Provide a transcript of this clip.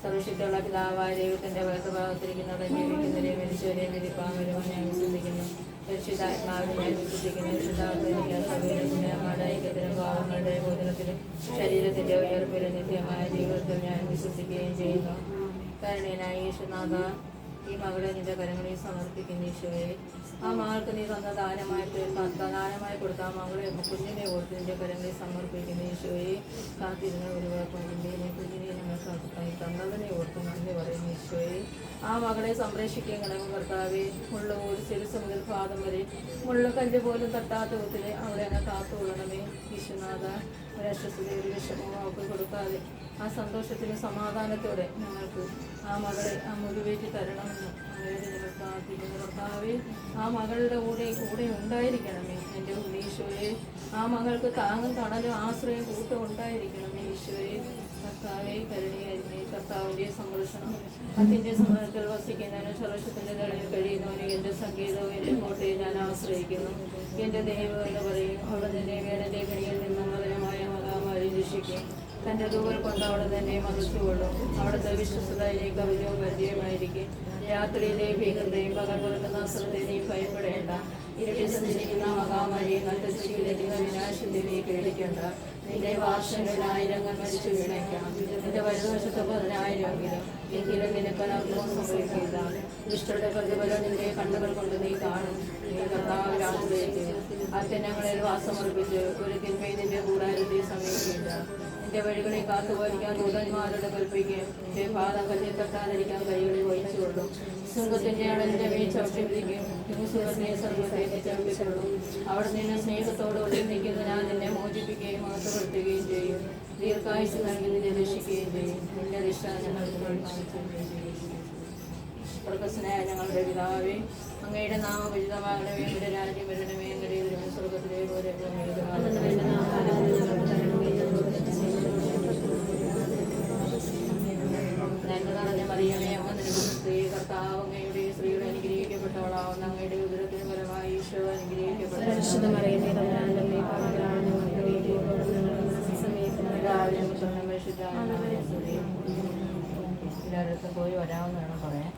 സർവശക്തിയുള്ള പിതാവായ ദൈവത്തിന്റെ വലത്തുഭാഗത്തിരിക്കുന്നവരെ ജീവിക്കുന്നവരെയും മരിച്ചവരെയും വിധിപ്പാമരും ഞാൻ വിശ്വസിക്കുന്നു. പരിശുദ്ധാത്മാവിനെ ഞാൻ വിശ്വസിക്കുന്നു. വിശുദ്ധാത്മാവിന്റെ സഭയുടെ ഐക്യത്തിനും പാവങ്ങളുടെ ബോധനത്തിലും ശരീരത്തിന്റെ ഉയർപ്പിലും നിത്യമായ ജീവിതത്തിൽ ഞാൻ വിശ്വസിക്കുകയും ചെയ്യുന്നു. കരുണീയനായ യേശുനാഥ, ഈ മകളെ നിന്റെ കരങ്ങളിൽ സമർപ്പിക്കുന്ന ഈശോയെ, ആ മകൾക്ക് നീ തന്ന ദാനമായി കൊടുത്ത ആ മകളെ കുഞ്ഞിനെ ഓർത്ത് നിന്റെ കരങ്ങളിൽ സമർപ്പിക്കുന്ന ഈശോയെ, കാത്തിരുന്ന ഒരു കുഞ്ഞിനെ ഞങ്ങൾക്ക് തന്നതിനെ ഓർത്ത് നന്ദി പറയുന്ന ഈശോയെ, ആ മകളെ സംരക്ഷിക്കുകയും കണക്കും കർത്താവെ, മുള്ള ഒരു ശിരസ് മുതൽ പാദം വരെ മുള്ളക്കല്ല് പോലും തട്ടാത്ത വിധത്തില് അവളെ അങ്ങ് കാത്തുകൊള്ളണമേ ഈശോനാഥ. ഒരു അശ്വസ്ഥതയും ഒരു വിഷമവും അവൾക്ക് കൊടുക്കാതെ ആ സന്തോഷത്തിലും സമാധാനത്തോടെ ഞങ്ങൾക്ക് ആ മകളെ ആ മുറിവേറ്റി തരണമെന്ന് അങ്ങയുടെ ഞങ്ങൾ പ്രാർത്ഥിക്കുന്നു കർത്താവെ. ആ മകളുടെ കൂടെ ഉണ്ടായിരിക്കണമേ എൻ്റെ ഉണ്ണീശോയെ. ആ മകൾക്ക് താങ്ങും തണലും ആശ്രയം കൂട്ടം ഉണ്ടായിരിക്കണമേ ഈശോയെ. കർത്താവെ കരുണയായിരിക്കണേ. കർത്താവിൻ്റെ സംരക്ഷണം അതിൻ്റെ സമൂഹത്തിൽ വസിക്കുന്നതിനും സർവശത്തിൻ്റെ നിലയിൽ കഴിയുന്നവന് എൻ്റെ സംഗീതവും എൻ്റെ കോട്ടയെ ഞാൻ ആശ്രയിക്കുന്നു. എൻ്റെ ദൈവം എന്ന് പറയും. അവിടെ നിന്നെ വേടൻ്റെ കണിയിൽ നിന്നും മധുരമായ മഹാമാരി രക്ഷിക്കും. തൻ്റെ ദൂരം കൊണ്ട് അവിടെ തന്നെ മതിച്ചുകൊള്ളും. അവിടുത്തെ വിശ്വസ്തതയിലേക്ക് കവിതയും പരിചയമായിരിക്കും. രാത്രിയിലെ ഭീകരതയും പകൽ കൊടുക്കുന്ന അസ്ത്രത്തെ നീ ഭയപ്പെടേണ്ട. ഇരുട്ടി സഞ്ചരിക്കുന്ന മഹാമാരിയെ നട്ടുശീലിക്കുന്ന വിനാശത്തെ നീ പേടിക്കേണ്ട. നിന്റെ വാർഷങ്ങളിൽ 1000 മരിച്ചു വീണേക്കാം. നിന്റെ വലതുവശത്ത് 10,000 എങ്കിലും നിനക്ക് അനർത്ഥം സംഭവിക്കില്ല. ദുഷ്ടരുടെ പ്രതിഫലം നിന്റെ കണ്ണുകൾ കൊണ്ട് നീ കാണും. നീ കർത്താവിൽ ആശ്രയിക്കുക. അത്യന്നങ്ങളിൽ വാസമർപ്പിച്ച് ഒരു തിന്മയും നിന്റെ കൂടാരത്തെ സമീപിക്കില്ല. നിന്റെ വഴികളെ കാത്തുപോലിക്കാൻ ദൂതന്മാരോട് കൽപ്പിക്കുകയും നിന്റെ പാദം കല്ലിൽ തട്ടാതിരിക്കാൻ കൈകളിൽ വഹിച്ചുകൊള്ളും. സിംഹത്തിന്റെ അടലിന്റെ മേൽ ചവിട്ടി വിധിക്കും. സിംഹത്തെ സർവത്തെ ചവിട്ടിക്കൊള്ളും. അവിടെ നിന്ന് സ്നേഹത്തോട് ഒളിൽ നിൽക്കുന്ന ഞാൻ നിന്നെ മോചിപ്പിക്കുകയും മഹത്വപ്പെടുത്തുകയും ചെയ്യും. ദീർഘായുസ് നൽകി നിന്നെ രക്ഷിക്കുകയും ചെയ്യും. നിന്റെ രക്ഷ ഞങ്ങൾക്ക് കാണിക്കുകയും ചെയ്യും. പ്രകസനായ ഞങ്ങളുടെ പിതാവേ, അങ്ങയുടെ നാമം ഉചിതമാകണമേ. ഇവിടെ രാജ്യം വരണമേ. അങ്ങയുടെ സ്വർഗത്തിലെ പോലെ നന്മ മറിയമേ, അമ്മ നിനക്ക് സ്ത്രീ കർത്താവ് അങ്ങയുടെ സ്ത്രീകൾ അനുഗ്രഹിക്കപ്പെട്ടവളാവുന്ന അങ്ങയുടെ ഉദരത്തിന് ഫലമായി ഈശോ അനുഗ്രഹിക്കപ്പെട്ട എല്ലാവരും പോയി വരാമെന്ന് വേണം പറയാൻ.